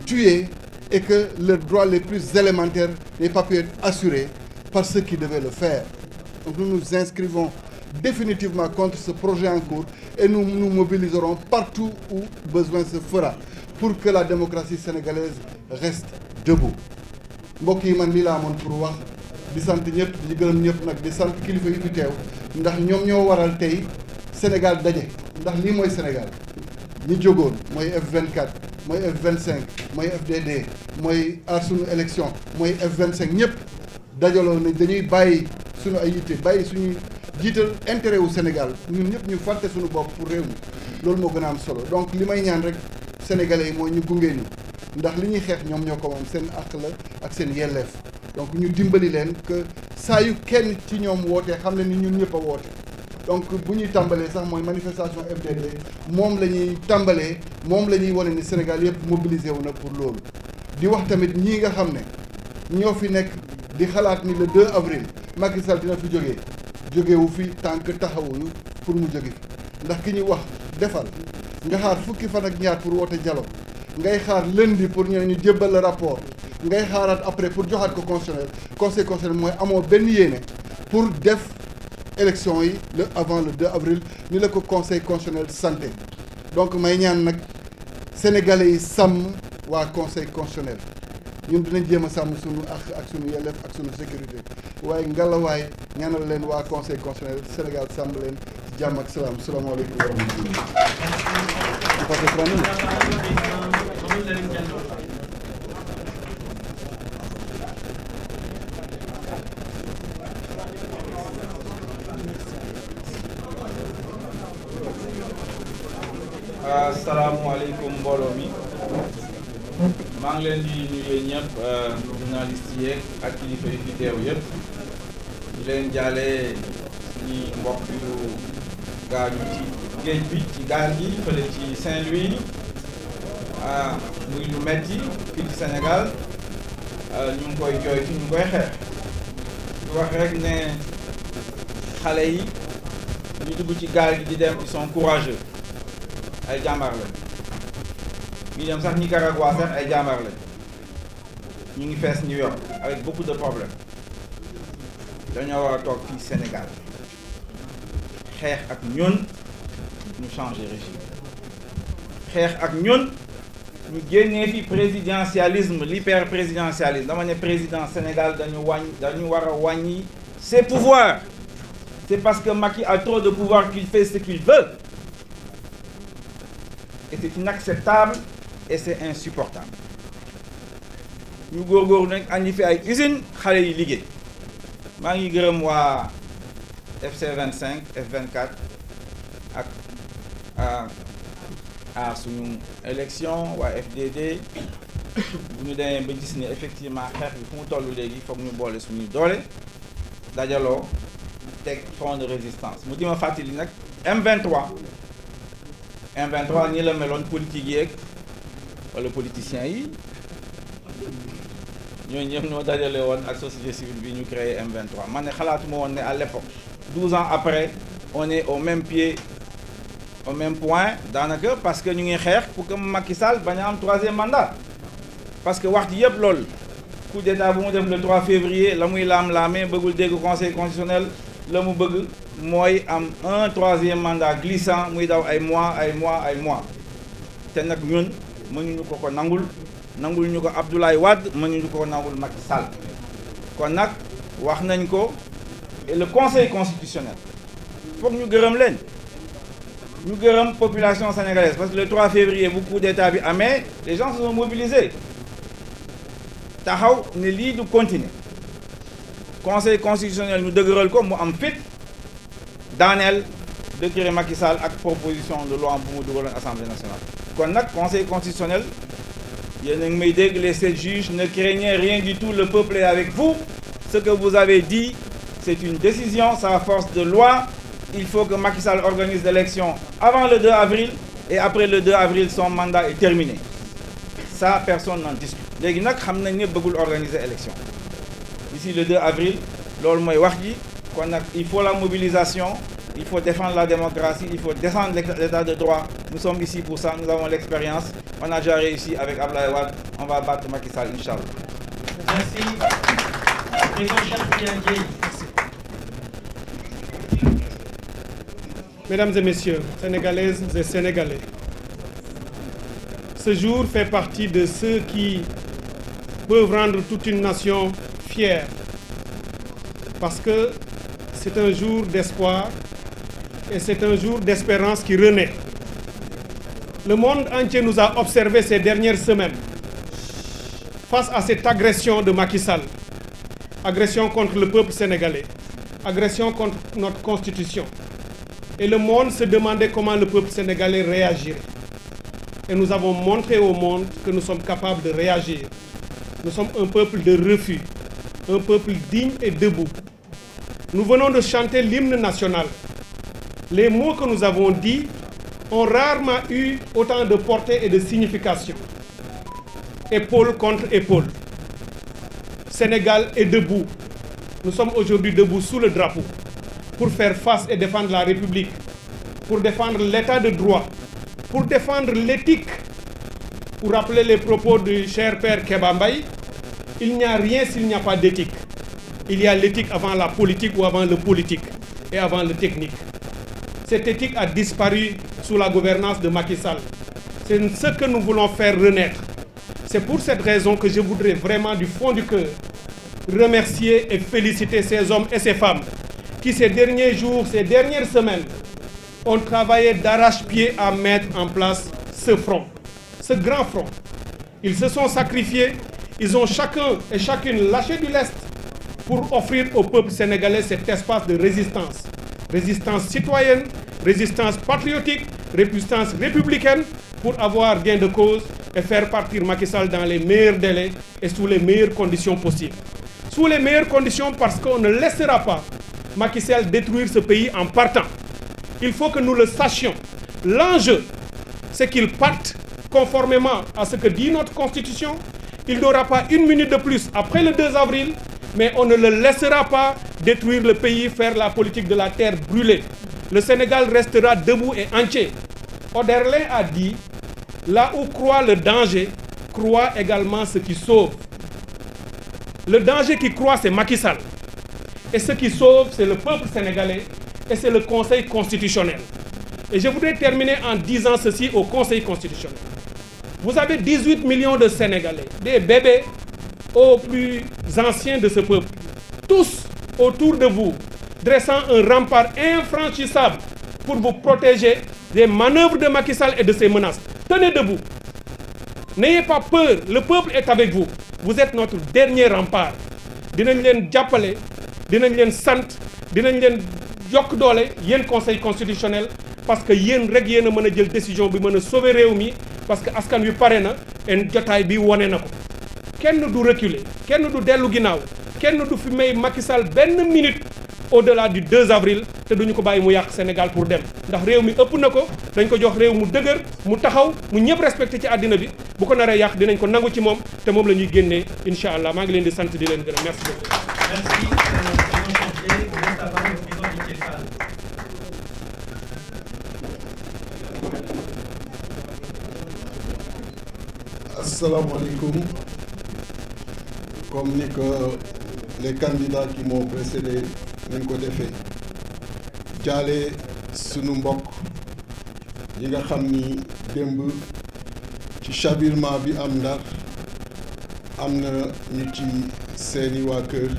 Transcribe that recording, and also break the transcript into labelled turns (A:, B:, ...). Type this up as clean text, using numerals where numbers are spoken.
A: tués et que leurs droits les plus élémentaires n'aient pas pu être assurés par ceux qui devaient le faire. Donc nous nous inscrivons définitivement contre ce projet en cours et nous nous mobiliserons partout où besoin se fera pour que la démocratie sénégalaise reste debout. mbokk yi man lii laa amoon pour wax di sant ñëpp di gërëm ñëpp nag di sant kilifa yi fi teew ndax ñoom ñoo waral tey Sénégal daje ndax lii mooy Sénégal ñi jógoon mooy F24 mooy F25 mooy FDD mooy aar sunu élection mooy F25 ñëpp dajaloo ne dañuy bàyyi sunu ay yitte bàyyi suñuy jiital intérêt wu Sénégal ñun ñëpp ñu fàtte suñu bopp pour réew mi loolu moo gën a am solo donc li may ñaan rek sénégalais yi mooy ñu gunge ñu ndax li ñuy xeex ñoom ñoo ko moom seen àq la ak seen yelleef donc ñu dimbali leen que saa yu kenn ci ñoom wootee xam ne ni ñun ñëpp a woote donc bu ñuy tàmbalee sax mooy manifestation FDD moom la ñuy tàmbalee moom la ñuy wane ni Sénégal yëpp mobilisé wu na pour loolu di wax tamit ñii nga xam ne ñoo fi nekk di xalaat ni le 2 avril Macky Sall dina fi jógewu fi tànk taxawuñu pour mu jóge fi ndax ki ñu wax defal nga xaar fukki fan ak ñaar pour woote dialogue ngay xaar lundi pour ñu jébbal le rapport ngay xaaraat après pour joxaat ko constitutionnel conseil constitutionnel mooy amoo benn yéene pour def élection yi avant le 2 avril ni la ko conseil constitutionnel santé donc may ñaan nag sénégalais yi sàmm waa conseil constitutionnel ñun dinañ jéem a sàmm sunu ak sunu yelleef ak sunu sécurité waaye ngalawaay ñaanal leen waa conseil constitutionnel Sénégal sàmm leen ci jàmm ak salaam salaamaaleykum wa rahmatulah.
B: Asalaamaaleykum mbooloo mi maa ngi leen di nuyu ñëpp journaliste yeeg ak kilifa yi fi teew yëpp di leen jaale suñuy mbokk yu gaañu ci géej bi ci gaal gi fële ci Saint-Louis muy lu metti fii ci Sénégal ñu ngi koy jooy fi ñu ngi koy xeex di wax rek ne xale yi ñu dugg ci gaal gi di dem ils sont courageux ay jàmbaar lañ ñu dem sax Nicaragua sax ay jàmbaar lañ ñu ngi fees New York avec beaucoup de problèmes dañoo war a toog fii Sénégal xeex ak ñun ñu changer régime xeex ak ñun ñu génnee fi présidentialisme l'hyper présidentialisme dama ne président Sénégal dañu war a wàññi ses pouvoirs c'est parce que Macky a trop de pouvoir qu'il fait ce qu'il veut et c'est inacceptable et c'est insupportable ñu góorgóorlu nag andi fi ay usine xale yi liggéey maa ngi gërëm waa FC25 F24 ak suñu élection waa FDD bu ñu demee ba gis ne effectivement xeex bi fu mu toll léegi foog ñu boole suñuy doole dajaloo teg front de résistance mu di ma fàttali nag M23 nii la meloon politique yeeg wala politiciens yi ñooñu ñëpp ñoo dajale woon ak société civile bi ñu créé M23 man ne xalaatuma woon ne à l'époque 12 ans après on est au même pied au même point daanaka parce que ñu ngi xeex pour que Macky Sall bañ a am 3e mandat parce que wax ji yëpp loolu coup d'état bu mu def le 3 février la muy laam-laamee bëggul dégg conseil constitutionnel la mu bëgg mooy am un 3e mandat glissant muy daw ay mois te nag ñun mënuñu ko nangul ñu ko Abdoulaye Wade mënuñu ko nangul Macky Sall kon nag wax nañ ko et le conseil constitutionnel foog ñu gërëm leen ñu gërëm population sénégalaise parce que le 3 février bu coup d'état bi amee les gens se sont mobilisés taxaw ne lii du continuer conseil constitutionnel ñu dëgëral ko mu am fit daaneel décret Macky Sall ak proposition de loi bu mu dugaloon assemblée nationale. kon nag conseil constitutionnel yéen a ngi may dégg les 7 juges ne craignez rien du tout le peuple est avec vous ce que vous avez dit c'est une décision ça force de loi il faut que Macky Sall organise l'élection avant le 2 avril et après le 2 avril son mandat est terminé ça personne n'en discute. léegi nag xam nañ ne bëggul organiser élection d'ici le 2 avril loolu mooy wax ji kon nag il faut la mobilisation il faut défendre la démocratie, il faut défendre l'état de droit. Nous sommes ici pour ça, nous avons l'expérience. On a déjà réussi avec Abdoulaye Wade, on va battre Macky Sall, Inch'Allah.
C: Merci. Mesdames et messieurs, Sénégalaises et Sénégalais, ce jour fait partie de ceux qui peuvent rendre toute une nation fière, parce que c'est un jour d'espoir et c'est un jour d'espérance qui renaît. Le monde entier nous a observés ces dernières semaines face à cette agression de Macky Sall, agression contre le peuple sénégalais, agression contre notre constitution. Et le monde se demandait comment le peuple sénégalais réagirait. Et nous avons montré au monde que nous sommes capables de réagir. Nous sommes un peuple de refus, un peuple digne et debout. Nous venons de chanter l'hymne national. Les mots que nous avons dits ont rarement eu autant de portée et de signification. Épaule contre épaule. Sénégal est debout. Nous sommes aujourd'hui debout sous le drapeau pour faire face et défendre la République, pour défendre l'état de droit, pour défendre l'éthique. Pour rappeler les propos du cher père Kéba Mbaye, il n'y a rien s'il n'y a pas d'éthique. Il y a l'éthique avant la politique ou avant le politique et avant le technique. Cette éthique a disparu sous la gouvernance de Macky Sall. C'est ce que nous voulons faire renaître. C'est pour cette raison que je voudrais vraiment du fond du cœur remercier et féliciter ces hommes et ces femmes qui ces derniers jours, ces dernières semaines ont travaillé d'arrache-pied à mettre en place ce front, ce grand front. Ils se sont sacrifiés, ils ont chacun et chacune lâché du lest pour offrir au peuple sénégalais cet espace de résistance. Résistance citoyenne, résistance patriotique, résistance républicaine pour avoir gain de cause et faire partir Macky Sall dans les meilleurs délais et sous les meilleures conditions possibles. Sous les meilleures conditions parce qu'on ne laissera pas Macky Sall détruire ce pays en partant. Il faut que nous le sachions. L'enjeu, c'est qu'il parte conformément à ce que dit notre Constitution. Il n'aura pas une minute de plus après le 2 avril, mais on ne le laissera pas détruire le pays, faire la politique de la terre brûlée. Le Sénégal restera debout et entier. Oderlin a dit, là où croit le danger, croit également ce qui sauve. Le danger qui croit, c'est Macky Sall. Et ce qui sauve, c'est le peuple sénégalais et c'est le Conseil constitutionnel. Et je voudrais terminer en disant ceci au Conseil constitutionnel. Vous avez 18 millions de Sénégalais, des bébés aux plus anciens de ce peuple, tous autour de vous, dressant un rempart infranchissable pour vous protéger des manœuvres de Macky Sall et de ses menaces. Tenez debout. N'ayez pas peur, le peuple est avec vous. Vous êtes notre dernier rempart. Dinañ leen jàppale, dinañ leen sant, dinañ leen yokk doole yéen Conseil constitutionnel parce que yéen rek yéen a mën a jël décision bi mën a sauver réew mi parce que askan wi pare na et jotaay bi wone na ko. Kenn du reculer, kenn du dellu ginnaaw, kenn du fi may Macky Sall benn minute au-delà du 2 avril te duñu ko bàyyi mu yàq Sénégal pour dem ndax réew mi ëpp na ko dañ ko jox réew mu dëgër mu taxaw mu ñëpp respecté ci àddina bi bu ko naree yàq dinañ ko nangu ci moom te moom la ñuy génnee incha allah maa ngi leen di sant di leen gërëm merci beaucoup.
A: Asalaamaaleykum. Comme ni que les candidats qui m'ont précédé nañ ko defee jaale sunu mbokk yi nga xam ni démb ci chavirement bi am Ndar am na ñu ci seeni waa kër